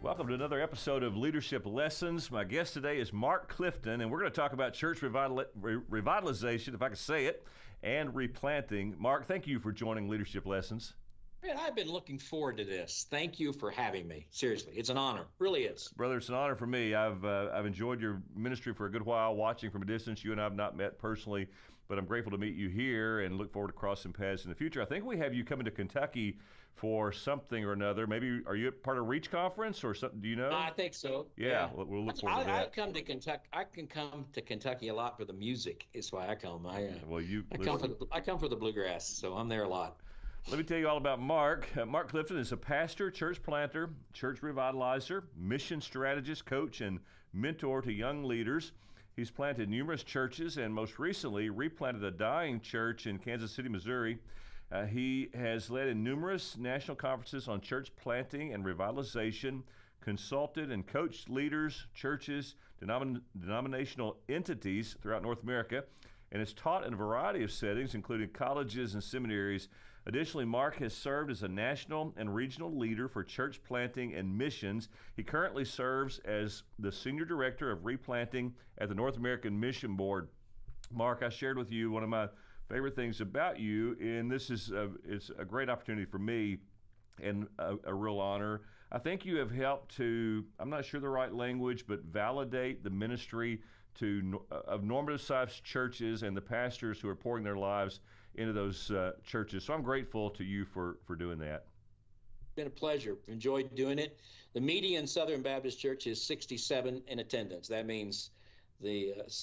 Welcome to another episode of Leadership Lessons. My guest today is Mark Clifton, and we're going to talk about church revitalization, if I can say it, and replanting. Mark, thank you for joining Leadership Lessons. Man, I've been looking forward to this. Thank you for having me. Seriously, it's an honor. Really is. Brother, it's an honor for me. I've enjoyed your ministry for a good while, watching from a distance. You and I have not met personally, but I'm grateful to meet you here and look forward to crossing paths in the future. I think we have you coming to Kentucky for something or another. Maybe, are you part of Reach Conference or something? Do you know? I think so. Yeah. We'll look forward to that. I come to Kentucky. I can come to Kentucky a lot for the music. Is why I come. I come for the bluegrass, so I'm there a lot. Let me tell you all about Mark. Mark Clifton is a pastor, church planter, church revitalizer, mission strategist, coach, and mentor to young leaders. He's planted numerous churches and most recently replanted a dying church in Kansas City, Missouri. He has led in numerous national conferences on church planting and revitalization, consulted and coached leaders, churches, denominational entities throughout North America, and has taught in a variety of settings, including colleges and seminaries. Additionally, Mark has served as a national and regional leader for church planting and missions. He currently serves as the Senior Director of Replanting at the North American Mission Board. Mark, I shared with you one of my favorite things about you, and this is it's a great opportunity for me and a real honor. I think you have helped to, I'm not sure the right language, but validate the ministry of normative-sized churches and the pastors who are pouring their lives into those churches. So I'm grateful to you for doing that. Been a pleasure. Enjoyed doing it. The median Southern Baptist Church is 67 in attendance. That means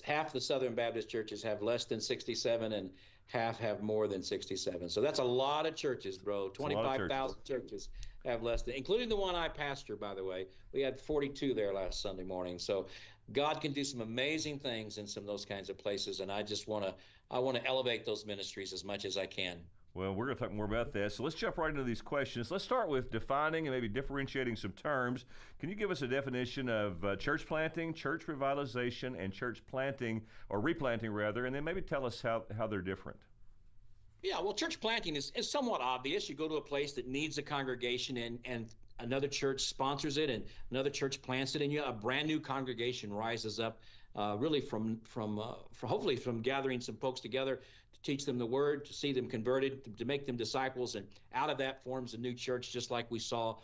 half the Southern Baptist churches have less than 67 and half have more than 67. So that's a lot of churches, bro. 25,000 churches have less than, including the one I pastor, by the way. We had 42 there last Sunday morning. So God can do some amazing things in some of those kinds of places, and I want to elevate those ministries as much as I can. Well, we're going to talk more about that. So let's jump right into these questions. Let's start with defining and maybe differentiating some terms. Can you give us a definition of church planting, church revitalization, and church planting, or replanting rather, and then maybe tell us how they're different? Yeah, well, church planting is somewhat obvious. You go to a place that needs a congregation and another church sponsors it and another church plants it, and a brand new congregation rises up really from hopefully from gathering some folks together to teach them the word, to see them converted, to make them disciples, and out of that forms a new church, just like we saw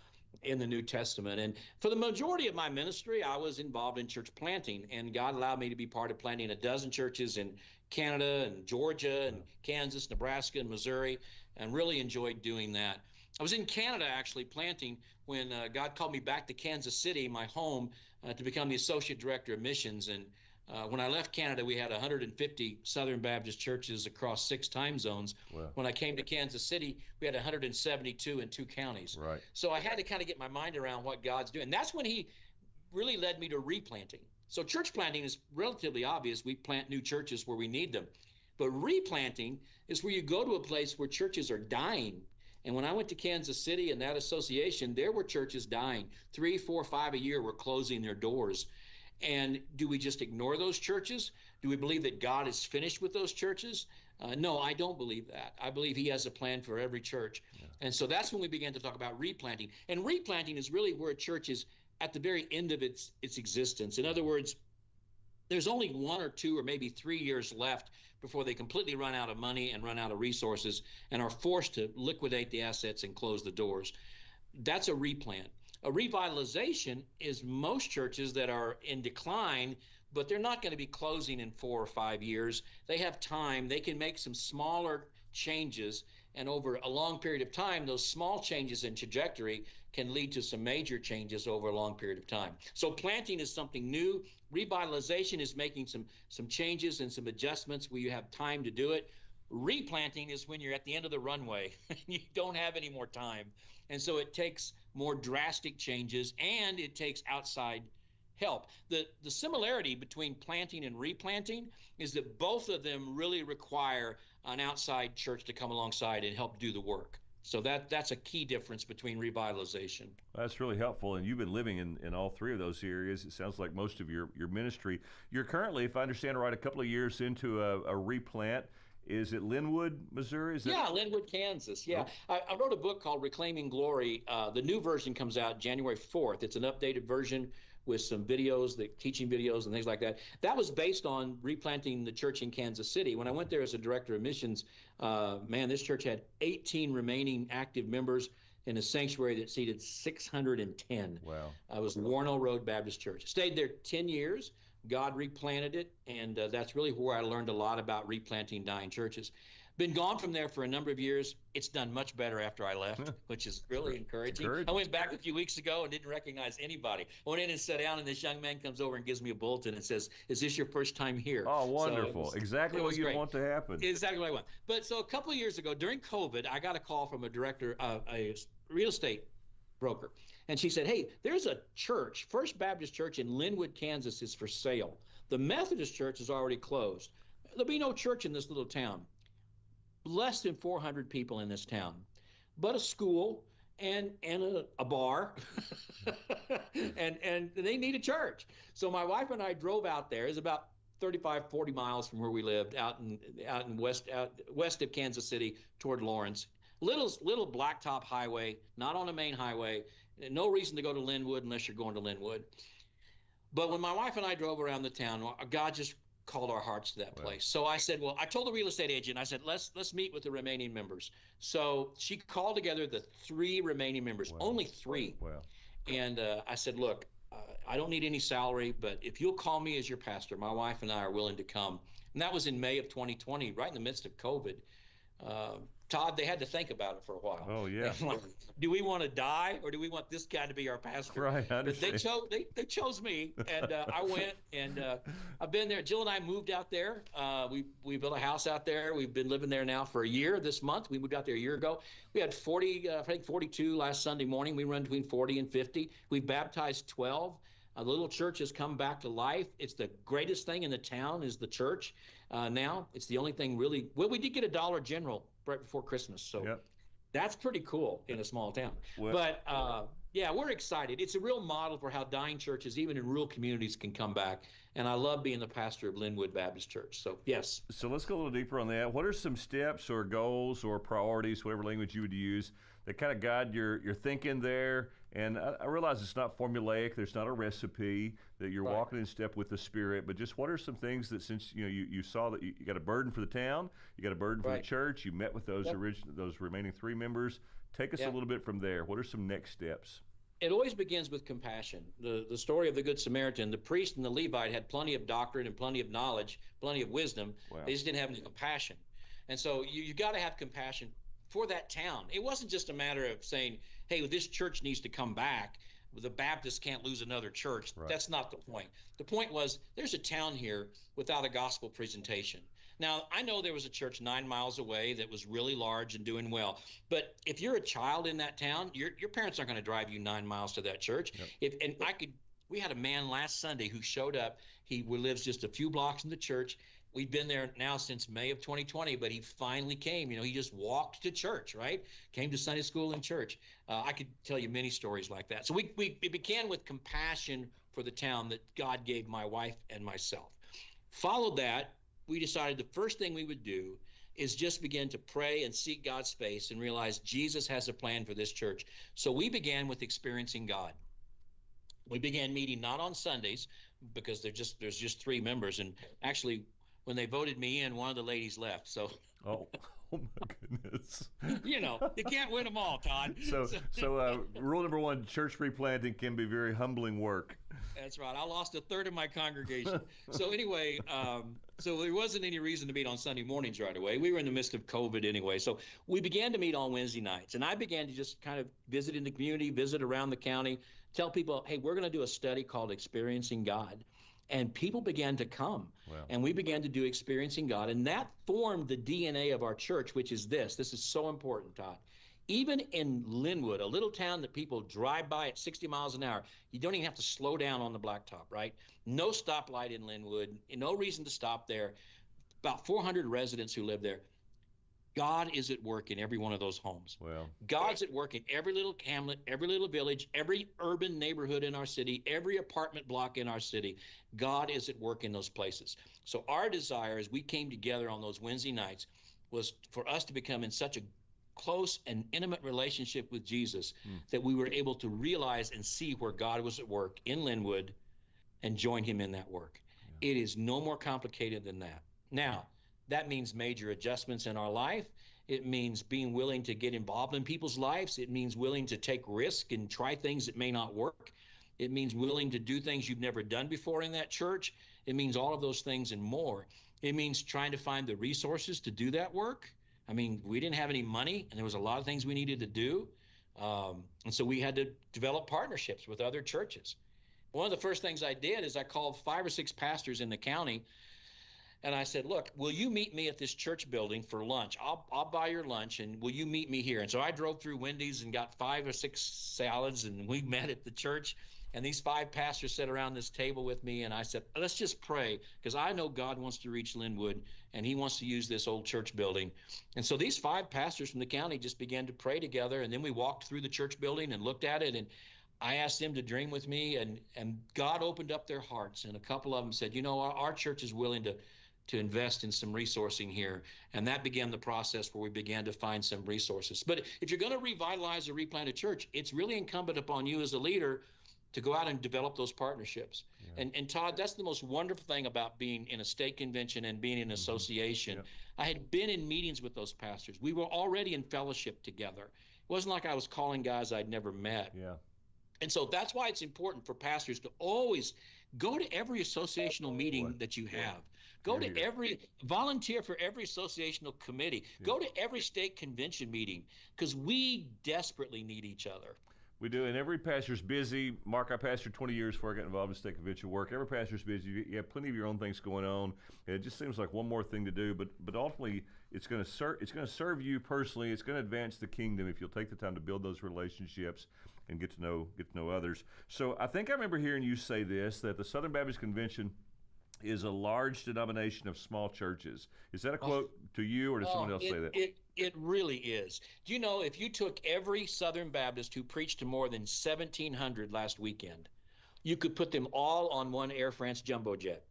in the New Testament. And for the majority of my ministry, I was involved in church planting, and God allowed me to be part of planting a dozen churches in Canada and Georgia and Kansas, Nebraska, and Missouri, and really enjoyed doing that. I was in Canada actually planting when God called me back to Kansas City, my home, to become the Associate Director of Missions. And when I left Canada, we had 150 Southern Baptist churches across 6 time zones. Wow. When I came to Kansas City, we had 172 in 2 counties. Right. So I had to kind of get my mind around what God's doing. And that's when he really led me to replanting. So church planting is relatively obvious. We plant new churches where we need them. But replanting is where you go to a place where churches are dying. And when I went to Kansas City and that association, there were churches dying. 3, 4, 5 a year were closing their doors. And do we just ignore those churches? Do we believe that God is finished with those churches? No, I don't believe that. I believe he has a plan for every church. Yeah. And so that's when we began to talk about replanting. And replanting is really where a church is at the very end of its existence. In other words, there's only 1 or 2 or maybe 3 years left before they completely run out of money and run out of resources and are forced to liquidate the assets and close the doors. That's a replant. A revitalization is most churches that are in decline, but they're not going to be closing in 4 or 5 years. They have time. They can make some smaller changes, and over a long period of time, those small changes in trajectory can lead to some major changes over a long period of time. So planting is something new. Revitalization is making some changes and some adjustments where you have time to do it. Replanting is when you're at the end of the runway and you don't have any more time. And so it takes more drastic changes and it takes outside help. The similarity between planting and replanting is that both of them really require an outside church to come alongside and help do the work. So that's a key difference between revitalization. That's really helpful, and you've been living in all 3 of those areas. It sounds like most of your ministry. You're currently, if I understand right, a couple of years into a replant Is it Linwood, Missouri? Is that? Yeah, Linwood, Kansas. Yeah. I wrote a book called Reclaiming Glory. The new version comes out January 4th. It's an updated version with some videos, the teaching videos and things like that. That was based on replanting the church in Kansas City. When I went there as a director of missions, man, this church had 18 remaining active members in a sanctuary that seated 610. Wow. It was Warnell Road Baptist Church. Stayed there 10 years. God replanted it, and that's really where I learned a lot about replanting dying churches. Been gone from there for a number of years. It's done much better after I left, which is really encouraging. I went back a few weeks ago and didn't recognize anybody. I went in and sat down, and this young man comes over and gives me a bulletin and says, "Is this your first time here?" Oh, wonderful. So exactly what you want to happen. Exactly what I want. But so a couple of years ago, during COVID, I got a call from a director, a real estate broker. And she said, "Hey, there's a church, First Baptist Church in Linwood, Kansas is for sale. The Methodist Church is already closed. There'll be no church in this little town. Less than 400 people in this town, but a school and a bar, and they need a church." So my wife and I drove out there. It's about 35, 40 miles from where we lived, out in west of Kansas City toward Lawrence. Little blacktop highway, not on a main highway. No reason to go to Linwood unless you're going to Linwood. But when my wife and I drove around the town, God just called our hearts to that place. So I said, well, I told the real estate agent, I said, let's meet with the remaining members. So she called together the 3 remaining members, only 3. Wow. And I said, look, I don't need any salary, but if you'll call me as your pastor, my wife and I are willing to come. And that was in May of 2020, right in the midst of COVID. Todd, they had to think about it for a while. Oh, yeah. Like, do we want to die, or do we want this guy to be our pastor? Right, I understand. But they chose me, and I went, and I've been there. Jill and I moved out there. We built a house out there. We've been living there now for a year this month. We moved out there a year ago. We had 42 last Sunday morning. We run between 40 and 50. We baptized 12. A little church has come back to life. It's the greatest thing in the town is the church. Now it's the only thing really. Well, we did get a Dollar General right before Christmas, so that's pretty cool in a small town. Well, but yeah, we're excited. It's a real model for how dying churches, even in rural communities, can come back. And I love being the pastor of Linwood Baptist Church. So yes. So let's go a little deeper on that. What are some steps or goals or priorities, whatever language you would use, that kind of guide your thinking there? And I realize it's not formulaic. There's not a recipe that you're walking in step with the Spirit. But just what are some things that, since you saw that you got a burden for the town, you got a burden for the church, you met with those those remaining 3 members. Take us a little bit from there. What are some next steps? It always begins with compassion. The story of the Good Samaritan, the priest and the Levite had plenty of doctrine and plenty of knowledge, plenty of wisdom. Wow. They just didn't have any compassion. And so you got to have compassion for that town. It wasn't just a matter of saying, hey, this church needs to come back. The Baptists can't lose another church. Right. That's not the point. The point was there's a town here without a gospel presentation. Now, I know there was a church 9 miles away that was really large and doing well. But if you're a child in that town, your parents aren't going to drive you 9 miles to that church. Yep. We had a man last Sunday who showed up. He lives just a few blocks from the church. We've been there now since May of 2020, but he finally came. He just walked to church, right? Came to Sunday school and church. I could tell you many stories like that. So it began with compassion for the town that God gave my wife and myself. Followed that, we decided the first thing we would do is just begin to pray and seek God's face and realize Jesus has a plan for this church. So we began with experiencing God. We began meeting not on Sundays because there's just 3 members. And actually, when they voted me in, one of the ladies left. So. Oh my goodness. You can't win them all, Todd. So rule number 1, church replanting can be very humbling work. That's right. I lost a third of my congregation. So anyway, so there wasn't any reason to meet on Sunday mornings right away. We were in the midst of COVID anyway. So we began to meet on Wednesday nights. And I began to just kind of visit in the community, visit around the county, tell people, hey, we're going to do a study called Experiencing God. And people began to come. Wow. And we began to do Experiencing God. And that formed the DNA of our church, which is this. This is so important, Todd. Even in Linwood, a little town that people drive by at 60 miles an hour, you don't even have to slow down on the blacktop, right? No stoplight in Linwood, no reason to stop there. About 400 residents who live there. God is at work in every one of those homes. Well, God's at work in every little hamlet, every little village, every urban neighborhood in our city, every apartment block in our city. God is at work in those places. So our desire as we came together on those Wednesday nights was for us to become in such a close and intimate relationship with Jesus that we were able to realize and see where God was at work in Linwood and join him in that work. Yeah. It is no more complicated than that. Now, that means major adjustments in our life. It means being willing to get involved in people's lives. It means willing to take risk and try things that may not work. It means willing to do things you've never done before in that church. It means all of those things and more. It means trying to find the resources to do that work. I mean, we didn't have any money, and there was a lot of things we needed to do. And so we had to develop partnerships with other churches. One of the first things I did is I called 5 or 6 pastors in the county, and I said, look, will you meet me at this church building for lunch? I'll buy your lunch, and will you meet me here? And so I drove through Wendy's and got 5 or 6 salads, and we met at the church. And these 5 pastors sat around this table with me, and I said, let's just pray, because I know God wants to reach Linwood, and he wants to use this old church building. And so these 5 pastors from the county just began to pray together, and then we walked through the church building and looked at it, and I asked them to dream with me, and God opened up their hearts, and a couple of them said, you know, our church is willing to invest in some resourcing here. And that began the process where we began to find some resources. But if you're going to revitalize or replant a church, it's really incumbent upon you as a leader to go out and develop those partnerships. Yeah. And Todd, that's the most wonderful thing about being in a state convention and being in an association. Yeah. I had been in meetings with those pastors. We were already in fellowship together. It wasn't like I was calling guys I'd never met. Yeah. And so that's why it's important for pastors to always go to every associational meeting that you have. Go to every, volunteer for every associational committee. Yeah. Go to every state convention meeting, because we desperately need each other. We do, and every pastor's busy. Mark, I pastored 20 years before I got involved in state convention work. Every pastor's busy. You have plenty of your own things going on. It just seems like one more thing to do, but ultimately it's going to serve you personally. It's going to advance the kingdom if you'll take the time to build those relationships and get to know others. So I think I remember hearing you say this, that the Southern Baptist Convention is a large denomination of small churches. Is that a quote to you, or did someone else say that? It really is. Do you know, if you took every Southern Baptist who preached to more than 1,700 last weekend, you could put them all on one Air France jumbo jet.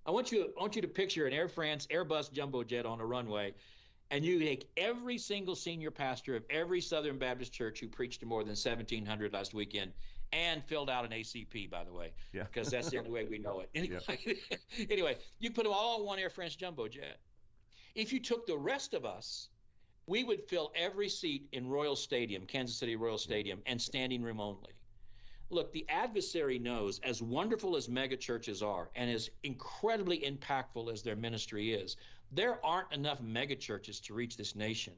I want you to picture an Air France Airbus jumbo jet on a runway, and you take every single senior pastor of every Southern Baptist church who preached to more than 1,700 last weekend, and filled out an ACP, by the way, because that's the only way we know it. Anyway, you put them all on one Air France jumbo jet. If you took the rest of us, we would fill every seat in Royal Stadium, Kansas City Royal Stadium, and standing room only. Look, the adversary knows, as wonderful as mega churches are and as incredibly impactful as their ministry is, there aren't enough mega churches to reach this nation.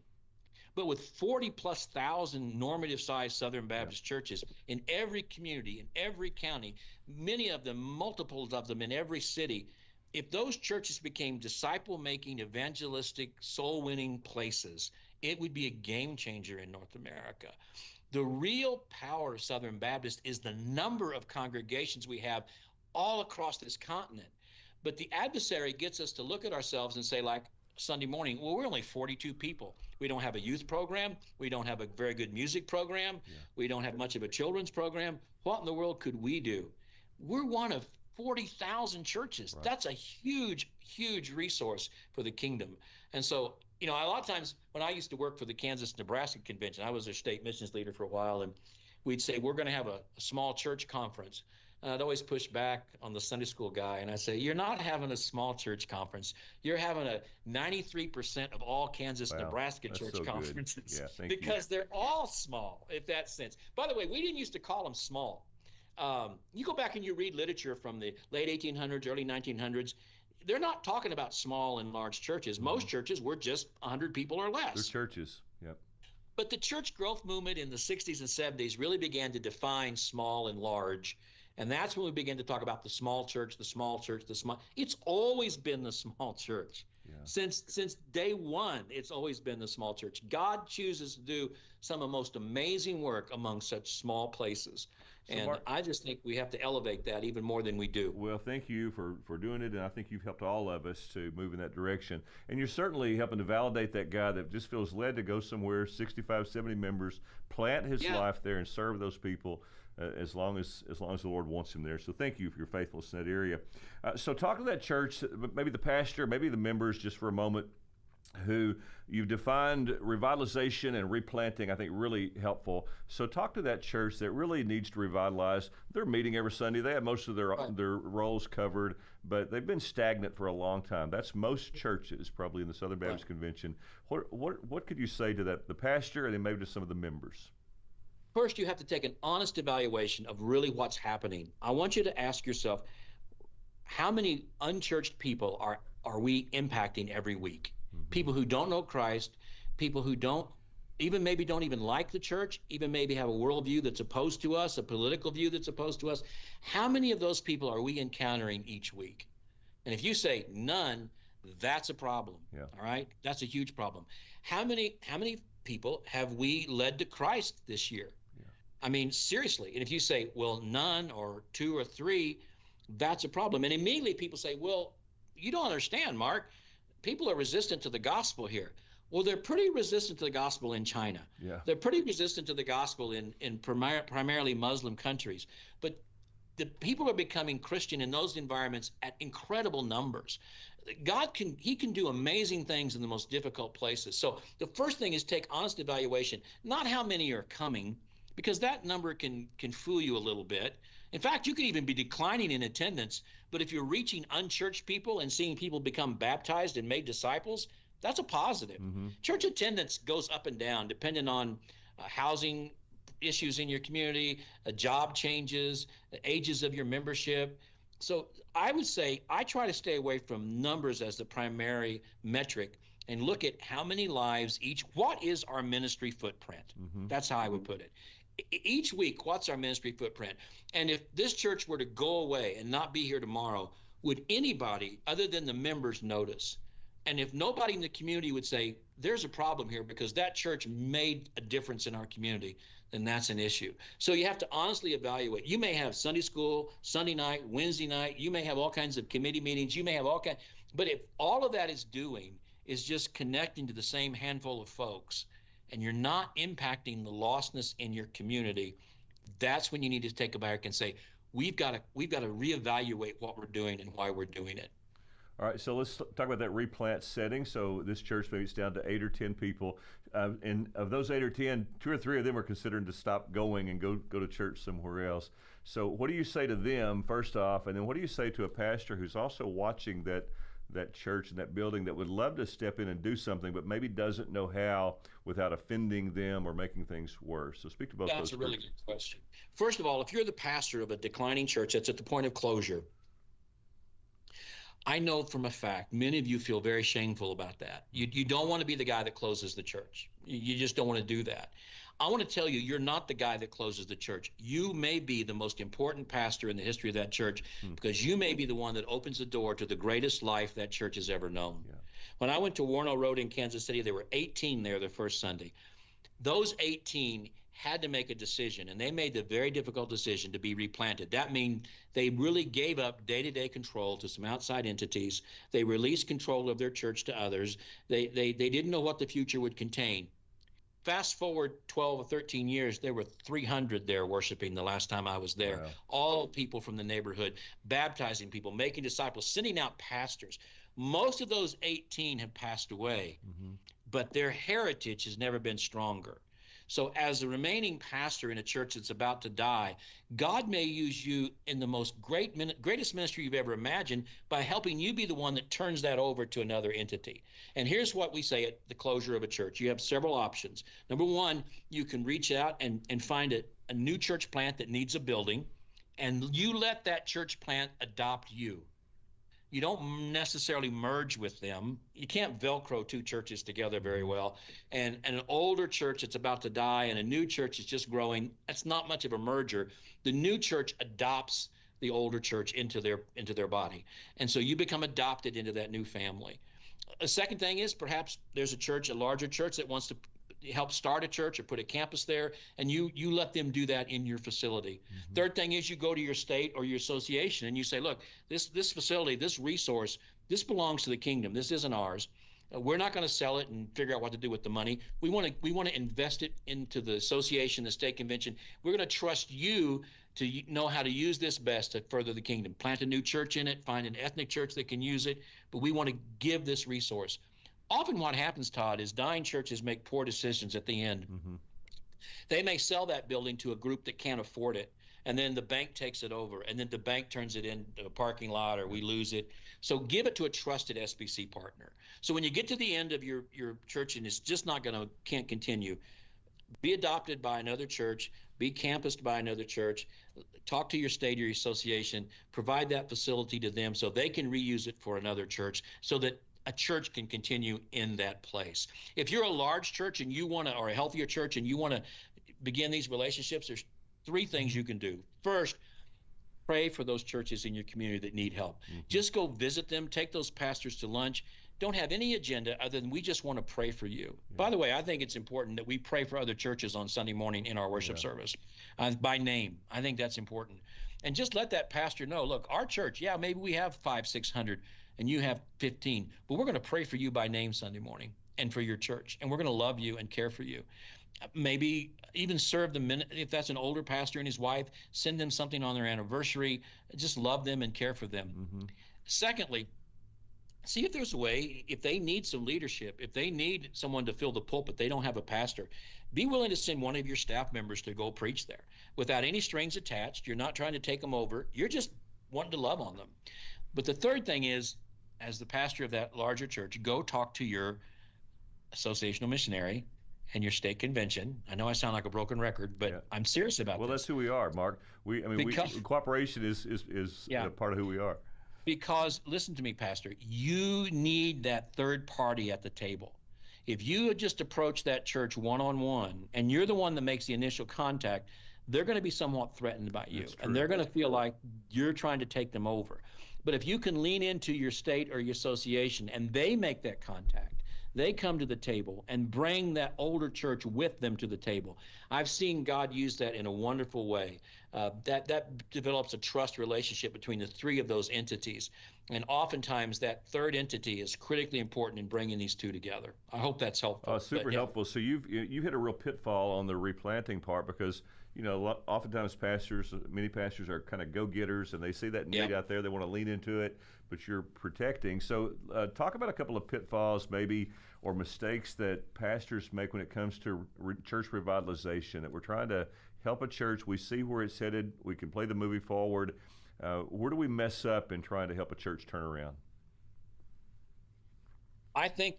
But with 40+ thousand normative sized Southern Baptist churches in every community, in every county, many of them, multiples of them in every city, if those churches became disciple-making, evangelistic, soul-winning places, it would be a game changer in North America. The real power of Southern Baptist is the number of congregations we have all across this continent. But the adversary gets us to look at ourselves and say, like Sunday morning, well, we're only 42 people. We don't have a youth program. We don't have a very good music program. Yeah. We don't have much of a children's program. What in the world could we do? We're one of 40,000 churches. Right. That's a huge, huge resource for the kingdom. And so, you know, a lot of times when I used to work for the Kansas-Nebraska Convention, I was their state missions leader for a while, and we'd say, we're going to have a small church conference. And I'd always push back on the Sunday school guy, and I'd say, you're not having a small church conference. You're having a 93% of all Kansas-Nebraska church conferences, because they're all small, if that sense. By the way, we didn't used to call them small. You go back and you read literature from the late 1800s, early 1900s, they're not talking about small and large churches. Most churches were just 100 people or less. They're churches, yep. But the church growth movement in the 60s and 70s really began to define small and large. And that's when we began to talk about the small church, the small church, the small. It's always been the small church. Yeah. Since day one, it's always been the small church. God chooses to do some of the most amazing work among such small places. So And Mark, I just think we have to elevate that even more than we do. well, thank you for doing it, and I think you've helped all of us to move in that direction. And you're certainly helping to validate that guy that just feels led to go somewhere, 65, 70 members, plant his Yeah. life there and serve those people as long as the Lord wants him there. So thank you for your faithfulness in that area. So talk to that church, maybe the pastor, maybe the members, just for a moment, who you've defined revitalization and replanting, I think really helpful. So talk to that church that really needs to revitalize. They're meeting every Sunday. They have most of their roles covered, but they've been stagnant for a long time. That's most churches probably in the Southern Baptist Right. Convention. What could you say to that, the pastor, and then maybe to some of the members? First, you have to take an honest evaluation of really what's happening. I want you to ask yourself, how many unchurched people are we impacting every week? People who don't know Christ, people who don't even like the church, even maybe have a worldview that's opposed to us, a political view that's opposed to us. How many of those people are we encountering each week? And if you say none, that's a problem. Yeah. All right, that's a huge problem. How many people have we led to Christ this year? I mean, seriously. And if you say, well, none or two or three, that's a problem. And immediately people say, well, you don't understand, Mark. People are resistant to the gospel here. Well, they're pretty resistant to the gospel in China. Yeah. They're pretty resistant to the gospel in primarily Muslim countries. But the people are becoming Christian in those environments at incredible numbers. He can do amazing things in the most difficult places. So the first thing is take honest evaluation, not how many are coming, because that number can fool you a little bit. In fact, you could even be declining in attendance, but if you're reaching unchurched people and seeing people become baptized and made disciples, that's a positive. Church attendance goes up and down depending on housing issues in your community, job changes, the ages of your membership. So I would say I try to stay away from numbers as the primary metric and look at how many lives what is our ministry footprint? That's how I would put it. Each week, what's our ministry footprint? And if this church were to go away and not be here tomorrow, would anybody other than the members notice? And if nobody in the community would say, there's a problem here because that church made a difference in our community, then that's an issue. So you have to honestly evaluate. You may have Sunday school, Sunday night, Wednesday night. You may have all kinds of committee meetings. You may have all kinds. But if all of that is doing is just connecting to the same handful of folks, and you're not impacting the lostness in your community, that's when you need to take a back and say, we've got to reevaluate what we're doing and why we're doing it. All right, so let's talk about that replant setting. So this church, maybe it's down to 8 or 10 people, and of those 8 or 10, 2 or 3 of them are considering to stop going and go to church somewhere else. So what do you say to them first off, and then what do you say to a pastor who's also watching that church and that building that would love to step in and do something, but maybe doesn't know how without offending them or making things worse? So speak to both those. That's a really good question. First of all, if you're the pastor of a declining church that's at the point of closure, I know from a fact, many of you feel very shameful about that. You don't want to be the guy that closes the church. You just don't want to do that. I want to tell you, you're not the guy that closes the church. You may be the most important pastor in the history of that church because you may be the one that opens the door to the greatest life that church has ever known. Yeah. When I went to Warno Road in Kansas City, there were 18 there the first Sunday. Those 18 had to make a decision, and they made the very difficult decision to be replanted. That means they really gave up day-to-day control to some outside entities. They released control of their church to others. They didn't know what the future would contain. Fast forward 12 or 13 years, there were 300 there worshiping the last time I was there. Wow. All people from the neighborhood, baptizing people, making disciples, sending out pastors. Most of those 18 have passed away, but their heritage has never been stronger. So as the remaining pastor in a church that's about to die, God may use you in the greatest ministry you've ever imagined by helping you be the one that turns that over to another entity. And here's what we say at the closure of a church. You have several options. Number one, you can reach out and find a new church plant that needs a building, and you let that church plant adopt you. You don't necessarily merge with them. You can't Velcro 2 churches together very well. And an older church that's about to die and a new church is just growing, that's not much of a merger. The new church adopts the older church into their body. And so you become adopted into that new family. A second thing is perhaps there's a larger church that wants to help start a church or put a campus there, and you let them do that in your facility. Third thing is you go to your state or your association and you say, look, this facility, this resource, this belongs to the kingdom. This isn't ours. We're not going to sell it and figure out what to do with the money. We want to invest it into the association, the state convention. We're going to trust you to know how to use this best to further the kingdom. Plant a new church in it, find an ethnic church that can use it, but we want to give this resource. Often what happens, Todd, is dying churches make poor decisions at the end. They may sell that building to a group that can't afford it, and then the bank takes it over, and then the bank turns it into a parking lot, or we lose it. So give it to a trusted SBC partner. So when you get to the end of your church and it's just can't continue, be adopted by another church, be campused by another church, talk to your state or your association, provide that facility to them so they can reuse it for another church, so that a church can continue in that place. If you're a large church and you want to, or a healthier church and you want to begin these relationships, there's three things you can do. First, pray for those churches in your community that need help. Just go visit them, take those pastors to lunch. Don't have any agenda other than we just want to pray for you. By the way, I think it's important that we pray for other churches on Sunday morning in our worship service by name. I think that's important. And just let that pastor know, look, our church, maybe we have 500, 600 and you have 15, but we're going to pray for you by name Sunday morning and for your church. And we're going to love you and care for you. Maybe even serve them. If that's an older pastor and his wife, send them something on their anniversary. Just love them and care for them. Secondly, see if there's a way, if they need some leadership, if they need someone to fill the pulpit, they don't have a pastor, be willing to send one of your staff members to go preach there without any strings attached. You're not trying to take them over. You're just wanting to love on them. But the third thing is, as the pastor of that larger church, go talk to your associational missionary and your state convention. I know I sound like a broken record, but I'm serious about this. Well, that's who we are, Mark. Cooperation is part of who we are. Because, listen to me, Pastor, you need that third party at the table. If you just approach that church one-on-one and you're the one that makes the initial contact, they're going to be somewhat threatened by you. And they're going to feel like you're trying to take them over. But if you can lean into your state or your association and they make that contact, they come to the table and bring that older church with them to the table. I've seen God use that in a wonderful way. That develops a trust relationship between the three of those entities. And oftentimes that third entity is critically important in bringing these two together. I hope that's helpful. Super helpful. So you hit a real pitfall on the replanting part because, oftentimes many pastors are kind of go-getters and they see that need out there. They want to lean into it, but you're protecting. So talk about a couple of pitfalls maybe or mistakes that pastors make when it comes to church revitalization, that we're trying to help a church. We see where it's headed. We can play the movie forward. Where do we mess up in trying to help a church turn around? I think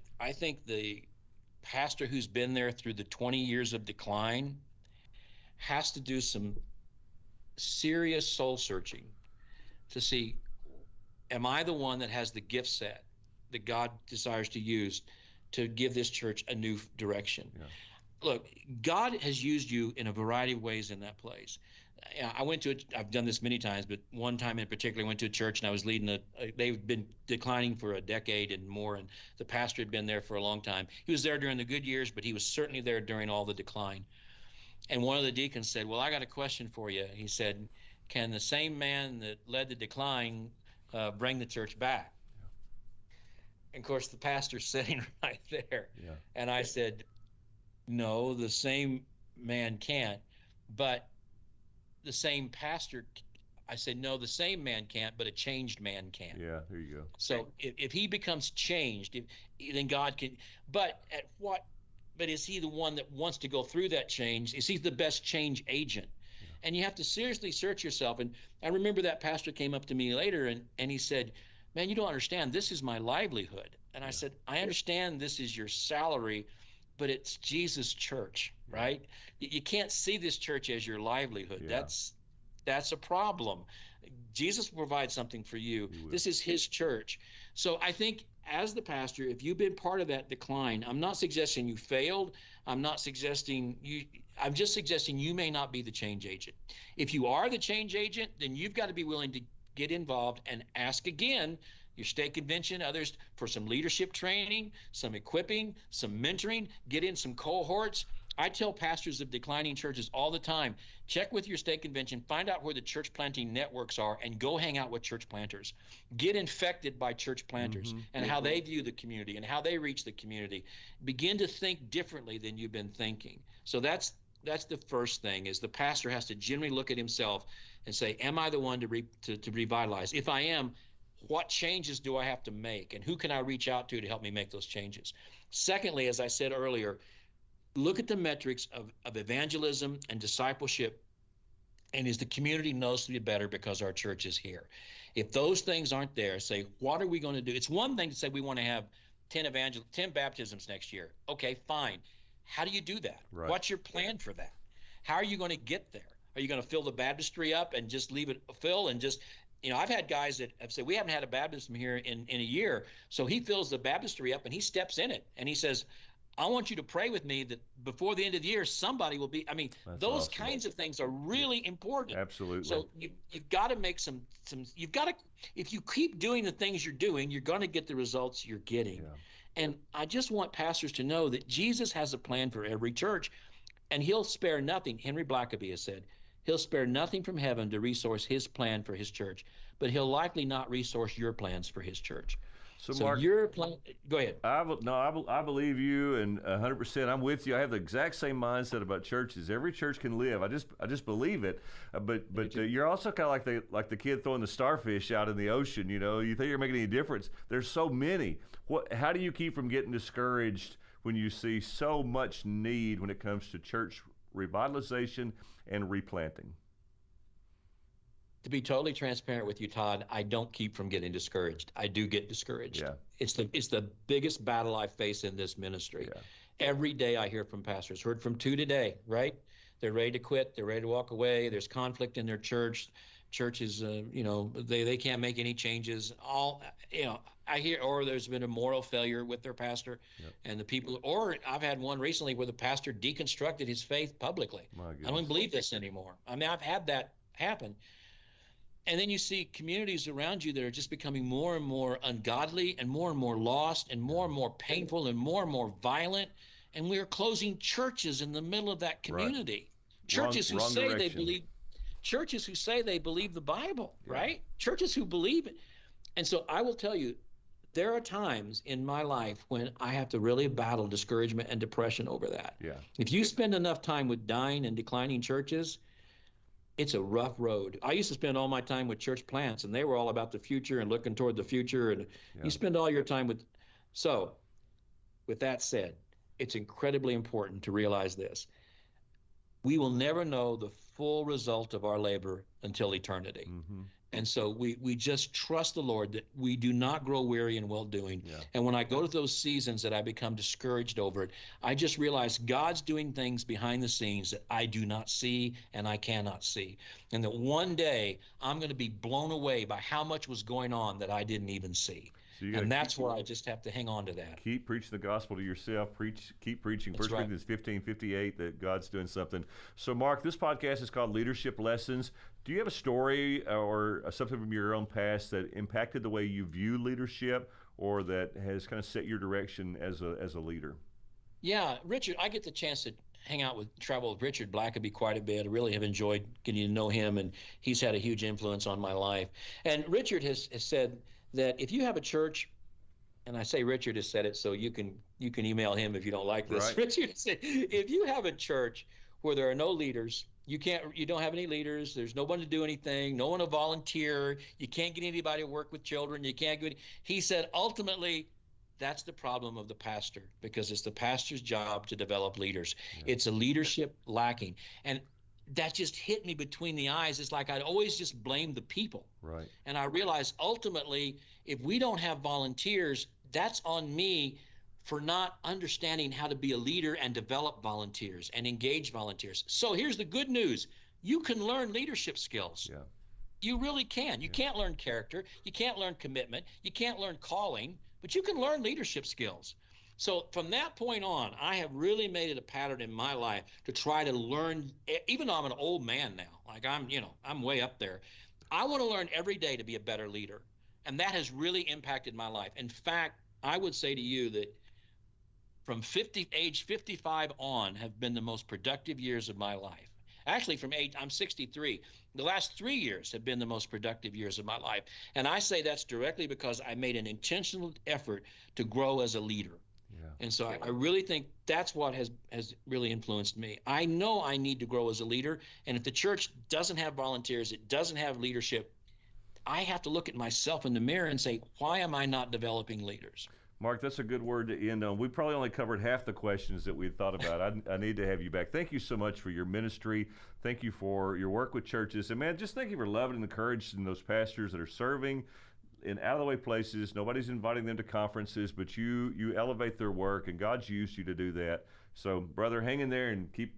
the pastor who's been there through the 20 years of decline has to do some serious soul searching to see, am I the one that has the gift set that God desires to use to give this church a new direction? Look, God has used you in a variety of ways in that place. I've done this many times, but one time in particular, I went to a church and I was leading they've been declining for a decade and more, and the pastor had been there for a long time. He was there during the good years, but he was certainly there during all the decline. And one of the deacons said, well, I got a question for you. He said, can the same man that led the decline bring the church back? And of course, the pastor's sitting right there. And I said, no, the same man can't, but the same pastor, I said, no, the same man can't, but a changed man can. Yeah, there you go. So if he becomes changed, then God can, but is he the one that wants to go through that change? Is he the best change agent? And you have to seriously search yourself. And I remember that pastor came up to me later and he said, man, you don't understand, this is my livelihood. And I said, I understand this is your salary, but it's Jesus' church, right? You can't see this church as your livelihood. That's a problem. Jesus will provide something for you. This is his church. So I think as the pastor, if you've been part of that decline, I'm not suggesting you failed. I'm just suggesting you may not be the change agent. If you are the change agent, then you've got to be willing to get involved and ask again, your state convention, others for some leadership training, some equipping, some mentoring, get in some cohorts. I tell pastors of declining churches all the time, check with your state convention, find out where the church planting networks are, and go hang out with church planters. Get infected by church planters and how they view the community and how they reach the community. Begin to think differently than you've been thinking. So that's the first thing, is the pastor has to generally look at himself and say, am I the one to revitalize? If I am, what changes do I have to make, and who can I reach out to help me make those changes? Secondly, as I said earlier, look at the metrics of evangelism and discipleship, and is the community noticeably better because our church is here? If those things aren't there, say, what are we going to do? It's one thing to say we want to have 10 baptisms next year. Okay, fine. How do you do that? Right. What's your plan for that? How are you going to get there? Are you going to fill the baptistry up and just leave it fill and just, I've had guys that have said, we haven't had a baptism here in a year. So he fills the baptistry up and he steps in it and he says, I want you to pray with me that before the end of the year, somebody will be, That's those awesome. kinds of things are really important. Absolutely. So you've got to make if you keep doing the things you're doing, you're going to get the results you're getting. Yeah. And I just want pastors to know that Jesus has a plan for every church, and he'll spare nothing. Henry Blackaby has said, he'll spare nothing from heaven to resource his plan for his church, but he'll likely not resource your plans for his church. So Mark, your plan, go ahead. I believe you, and 100%. I'm with you. I have the exact same mindset about churches. Every church can live. I just believe it. But you're also kind of like the kid throwing the starfish out in the ocean. You think you're making any difference? There's so many. How do you keep from getting discouraged when you see so much need when it comes to church revitalization and replanting? To be totally transparent with you, Todd, I don't keep from getting discouraged. I do get discouraged. Yeah. It's the biggest battle I face in this ministry. Yeah. Every day I hear from pastors. Heard from 2 today, right? They're ready to quit. They're ready to walk away. There's conflict in their church. Churches, they can't make any changes. I hear, or there's been a moral failure with their pastor. Yep. And the people, or I've had one recently where the pastor deconstructed his faith publicly. I don't believe this anymore. I've had that happen. And then you see communities around you that are just becoming more and more ungodly and more lost and more painful and more violent. And we're closing churches in the middle of that community. Right. Churches who say they believe the Bible, right? Churches who believe it. And so I will tell you, there are times in my life when I have to really battle discouragement and depression over that. Yeah. If you spend enough time with dying and declining churches, it's a rough road. I used to spend all my time with church plants, and they were all about the future and looking toward the future. And you spend all your time with. So, with that said, it's incredibly important to realize this. We will never know the full result of our labor until eternity. Mm-hmm. And so we just trust the Lord that we do not grow weary in well-doing. Yeah. And when I go to those seasons that I become discouraged over it, I just realize God's doing things behind the scenes that I do not see and I cannot see. And that one day I'm going to be blown away by how much was going on that I didn't even see. So and that's where I just have to hang on to that. Keep preaching the gospel to yourself. Keep preaching. 1 Corinthians 15:58 that God's doing something. So, Mark, this podcast is called Leadership Lessons. Do you have a story or something from your own past that impacted the way you view leadership, or that has kind of set your direction as a leader? Yeah, Richard, I get the chance to travel with Richard Blackaby quite a bit. I really have enjoyed getting to know him, and he's had a huge influence on my life. And Richard has said that if you have a church, and I say Richard has said it, so you can email him if you don't like this. Right. Richard said, if you have a church where there are no leaders, you don't have any leaders, there's no one to do anything, no one to volunteer, you can't get anybody to work with children, he said, ultimately, that's the problem of the pastor, because it's the pastor's job to develop leaders. Yeah. It's a leadership lacking. And that just hit me between the eyes. It's like I'd always just blame the people. Right. And I realized ultimately, if we don't have volunteers, that's on me for not understanding how to be a leader and develop volunteers and engage volunteers. So here's the good news. You can learn leadership skills. Yeah. You really can. You can't learn character. You can't learn commitment. You can't learn calling, but you can learn leadership skills. So from that point on, I have really made it a pattern in my life to try to learn, even though I'm an old man now, like I'm way up there. I want to learn every day to be a better leader. And that has really impacted my life. In fact, I would say to you that from age 55 on have been the most productive years of my life. Actually, I'm 63. The last 3 years have been the most productive years of my life. And I say that's directly because I made an intentional effort to grow as a leader. Yeah. And so I really think that's what has really influenced me. I know I need to grow as a leader. And if the church doesn't have volunteers, it doesn't have leadership, I have to look at myself in the mirror and say, why am I not developing leaders? Mark, that's a good word to end on. We probably only covered half the questions that we thought about. I need to have you back. Thank you so much for your ministry. Thank you for your work with churches. And, man, just thank you for loving and encouraging those pastors that are serving in out-of-the-way places. Nobody's inviting them to conferences, but you elevate their work, and God's used you to do that. So, brother, hang in there and keep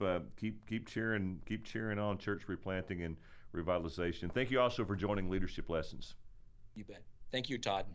cheering on church replanting and revitalization. Thank you also for joining Leadership Lessons. You bet. Thank you, Todd.